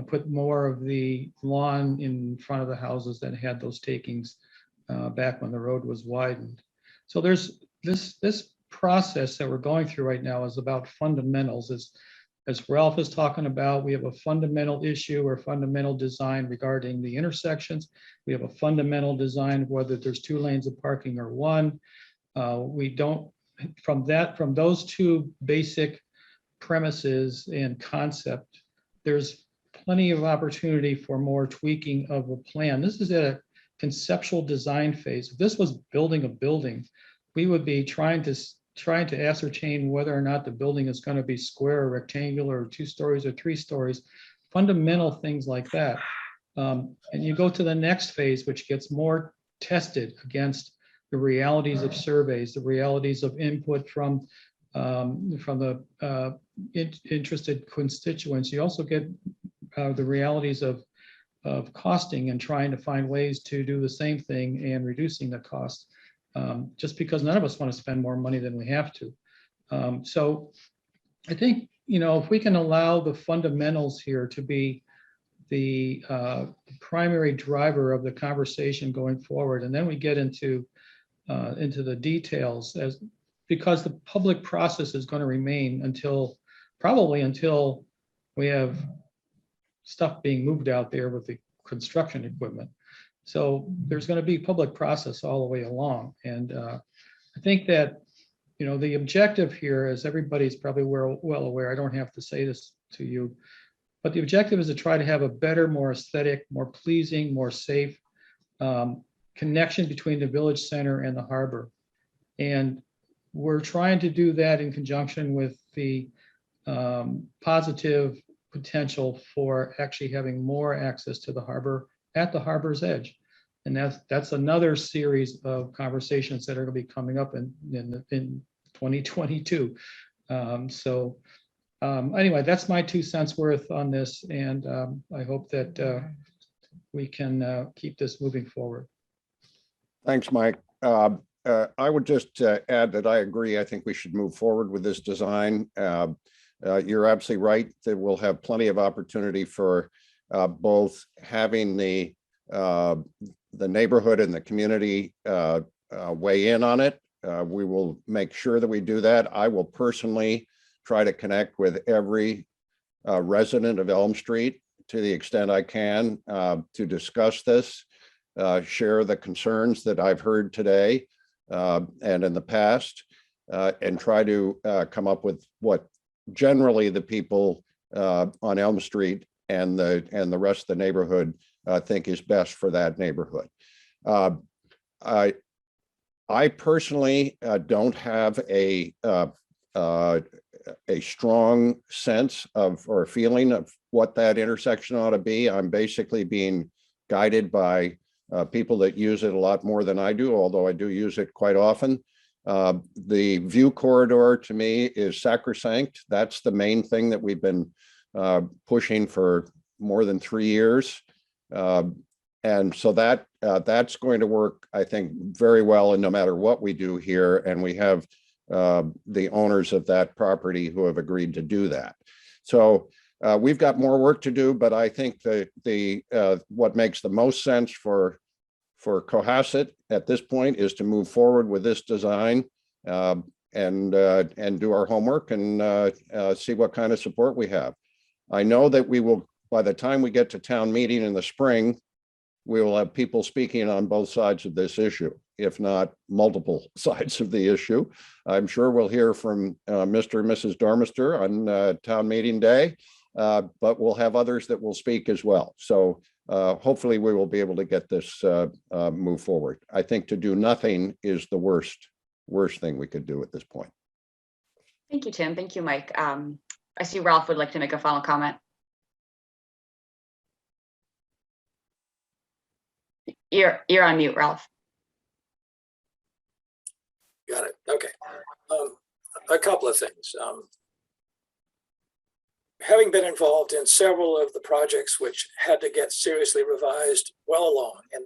put more of the lawn in front of the houses that had those takings back when the road was widened. So there's this process that we're going through right now is about fundamentals. As Ralph is talking about, we have a fundamental issue or fundamental design regarding the intersections. We have a fundamental design of whether there's 2 lanes of parking or 1. We don't, from those 2 basic premises and concept, there's plenty of opportunity for more tweaking of a plan. This is at a conceptual design phase. If this was building a building, we would be trying to ascertain whether or not the building is going to be square or rectangular or 2 stories or 3 stories, fundamental things like that. And you go to the next phase, which gets more tested against the realities of surveys, the realities of input from the interested constituents. You also get the realities of costing and trying to find ways to do the same thing and reducing the cost. just because none of us want to spend more money than we have to. So I think, if we can allow the fundamentals here to be the primary driver of the conversation going forward, and then we get into the details, because the public process is going to remain probably until we have stuff being moved out there with the construction equipment. So there's going to be public process all the way along. And I think that, the objective here, as everybody's probably well aware, I don't have to say this to you, but the objective is to try to have a better, more aesthetic, more pleasing, more safe connection between the village center and the harbor. And we're trying to do that in conjunction with the positive potential for actually having more access to the harbor at the harbor's edge. And that's another series of conversations that are going to be coming up in 2022. Anyway, that's my 2 cents worth on this, and I hope that we can keep this moving forward. Thanks, Mike. I would just add that I agree. I think we should move forward with this design. You're absolutely right that we'll have plenty of opportunity for both having the neighborhood and the community weigh in on it. We will make sure that we do that. I will personally try to connect with every resident of Elm Street to the extent I can to discuss this, share the concerns that I've heard today and in the past, and try to come up with what generally the people on Elm Street and the rest of the neighborhood think is best for that neighborhood. I personally don't have a strong sense of or feeling of what that intersection ought to be. I'm basically being guided by people that use it a lot more than I do, although I do use it quite often. The view corridor to me is sacrosanct. That's the main thing that we've been pushing for more than 3 years. And so that's going to work, I think, very well, and no matter what we do here, and we have the owners of that property who have agreed to do that. So we've got more work to do, but I think what makes the most sense for Cohasset at this point is to move forward with this design and do our homework and see what kind of support we have. I know that we will, by the time we get to town meeting in the spring, we will have people speaking on both sides of this issue, if not multiple sides of the issue. I'm sure we'll hear from Mr. and Mrs. Dormister on town meeting day, but we'll have others that will speak as well. So hopefully we will be able to get this move forward. I think to do nothing is the worst thing we could do at this point. Thank you, Tim. Thank you, Mike. I see Ralph would like to make a final comment. You're on mute, Ralph. Got it. Okay. A couple of things. Having been involved in several of the projects which had to get seriously revised well along, and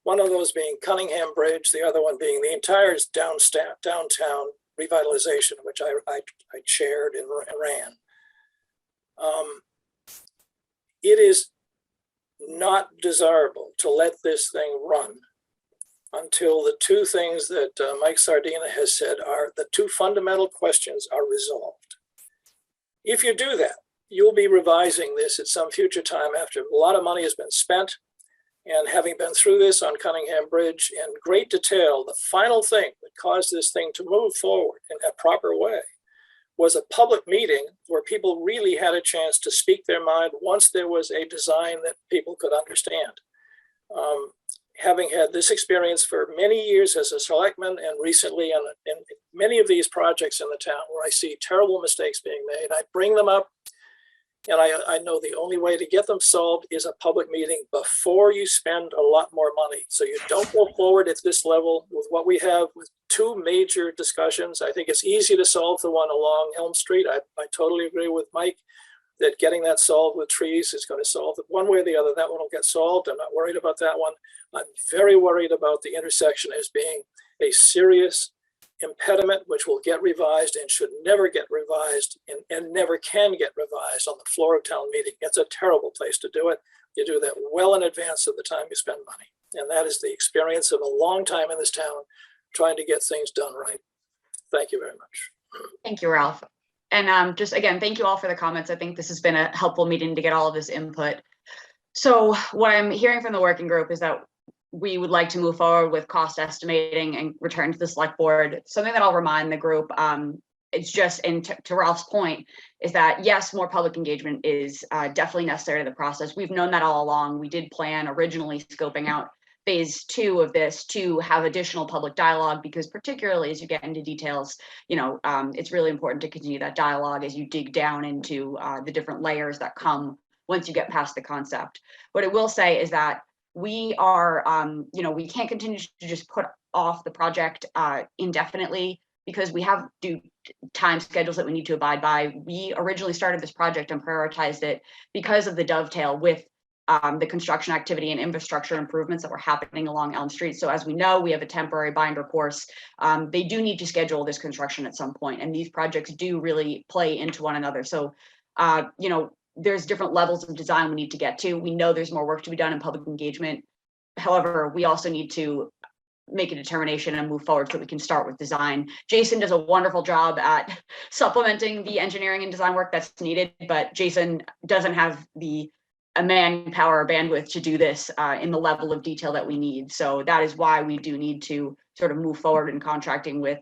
one of those being Cunningham Bridge, the other one being the entire downtown revitalization, which I chaired and ran. It is not desirable to let this thing run until the two things that Mike Sardina has said are the two fundamental questions are resolved. If you do that, you'll be revising this at some future time after a lot of money has been spent. And having been through this on Cunningham Bridge in great detail, the final thing that caused this thing to move forward in a proper way was a public meeting where people really had a chance to speak their mind once there was a design that people could understand. Having had this experience for many years as a selectman and recently in many of these projects in the town where I see terrible mistakes being made, I bring them up, and I know the only way to get them solved is a public meeting before you spend a lot more money. So you don't go forward at this level with what we have with two major discussions. I think it's easy to solve the one along Elm Street. I totally agree with Mike that getting that solved with trees is going to solve it one way or the other. That one will get solved. I'm not worried about that one. I'm very worried about the intersection as being a serious impediment which will get revised and should never get revised and never can get revised on the floor of town meeting. It's a terrible place to do it. You do that well in advance of the time you spend money. And that is the experience of a long time in this town trying to get things done right. Thank you very much. Thank you, Ralph. And just again, thank you all for the comments. I think this has been a helpful meeting to get all of this input. So what I'm hearing from the working group is that we would like to move forward with cost estimating and return to the select board. Something that I'll remind the group, it's just, and to Ralph's point, is that yes, more public engagement is definitely necessary to the process. We've known that all along. We did plan originally scoping out phase 2 of this to have additional public dialogue, because particularly as you get into details, it's really important to continue that dialogue as you dig down into the different layers that come once you get past the concept. What I will say is that we are, we can't continue to just put off the project indefinitely, because we have time schedules that we need to abide by. We originally started this project and prioritized it because of the dovetail with the construction activity and infrastructure improvements that were happening along Elm Street. So as we know, we have a temporary binder course. They do need to schedule this construction at some point, and these projects do really play into one another. So, there's different levels of design we need to get to. We know there's more work to be done in public engagement. However, we also need to make a determination and move forward so we can start with design. Jason does a wonderful job at supplementing the engineering and design work that's needed, but Jason doesn't have the manpower or bandwidth to do this in the level of detail that we need. So that is why we do need to sort of move forward in contracting with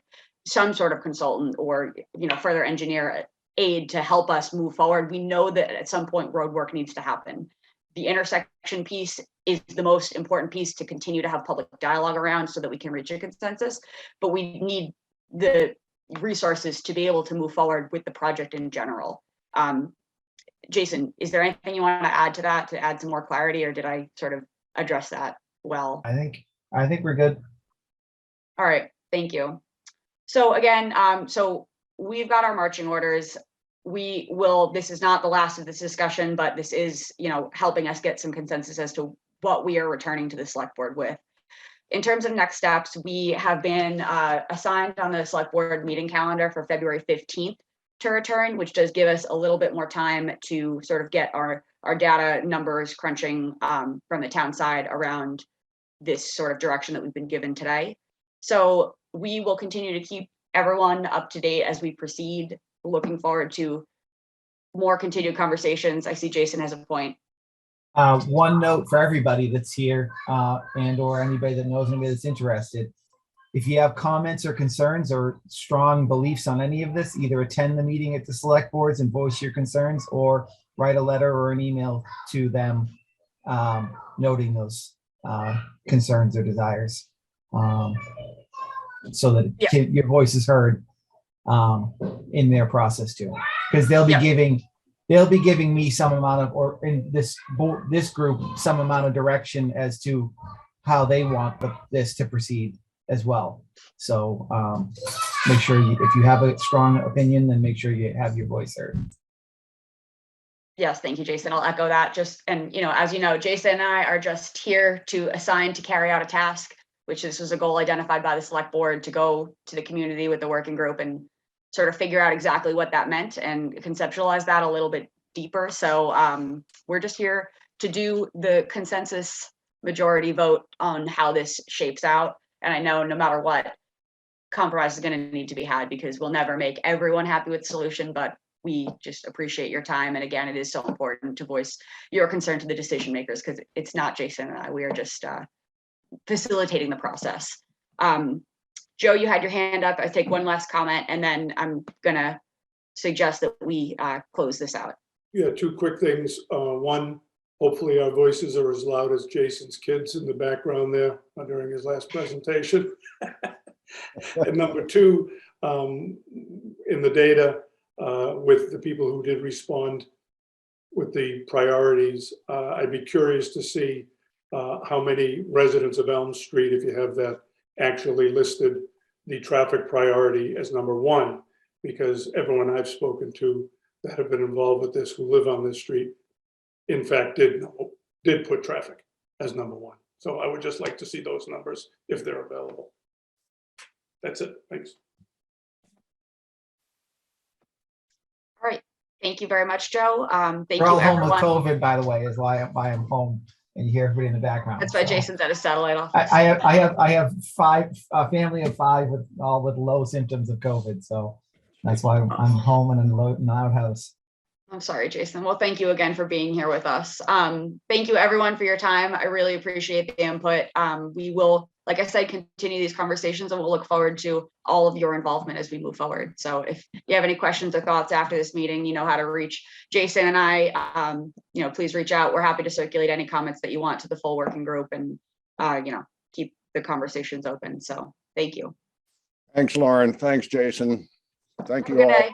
some sort of consultant or further engineer aid to help us move forward. We know that at some point road work needs to happen. The intersection piece is the most important piece to continue to have public dialogue around so that we can reach a consensus, but we need the resources to be able to move forward with the project in general. Jason, is there anything you want to add to that to add some more clarity, or did I sort of address that well? I think we're good. All right, thank you. So again, so we've got our marching orders. This is not the last of this discussion, but this is, helping us get some consensus as to what we are returning to the select board with. In terms of next steps, we have been assigned on the select board meeting calendar for February 15th to return, which does give us a little bit more time to sort of get our data numbers crunching from the town side around this sort of direction that we've been given today. So we will continue to keep everyone up to date as we proceed. Looking forward to more continued conversations. I see Jason has a point. One note for everybody that's here and or anybody that knows anybody that's interested. If you have comments or concerns or strong beliefs on any of this, either attend the meeting at the select boards and voice your concerns, or write a letter or an email to them noting those concerns or desires, so that your voice is heard in their process too, because they'll be giving me some amount of, or in this group, some amount of direction as to how they want this to proceed as well. So make sure if you have a strong opinion, then make sure you have your voice heard. Yes, thank you, Jason. I'll echo that. As you know, Jason and I are just here to assign to carry out a task, which this was a goal identified by the select board to go to the community with the working group and sort of figure out exactly what that meant and conceptualize that a little bit deeper. So we're just here to do the consensus majority vote on how this shapes out. And I know no matter what, compromise is going to need to be had, because we'll never make everyone happy with the solution, but we just appreciate your time. And again, it is so important to voice your concern to the decision makers, because it's not Jason and I, we are just facilitating the process. Joe, you had your hand up. I take one last comment, and then I'm gonna suggest that we close this out. Yeah, two quick things. One, hopefully our voices are as loud as Jason's kids in the background there during his last presentation. And number two, in the data with the people who did respond with the priorities, I'd be curious to see how many residents of Elm Street, if you have that, actually listed the traffic priority as number one, because everyone I've spoken to that have been involved with this, who live on this street, in fact, did put traffic as number one. So I would just like to see those numbers if they're available. That's it. Thanks. All right. Thank you very much, Joe. Thank We're all you, home with everyone. COVID, by the way, is why I'm home and you hear everybody in the background. That's why so. Jason's at a satellite office. I have a family of 5 with all with low symptoms of COVID, so that's why I'm home and in the outhouse. I'm sorry, Jason. Well, thank you again for being here with us. Thank you everyone for your time. I really appreciate the input. We will, like I said, continue these conversations and we'll look forward to all of your involvement as we move forward. So if you have any questions or thoughts after this meeting, you know how to reach Jason and I, please reach out. We're happy to circulate any comments that you want to the full working group and, keep the conversations open. So thank you. Thanks, Lauren. Thanks, Jason. Thank Have a you good all. day.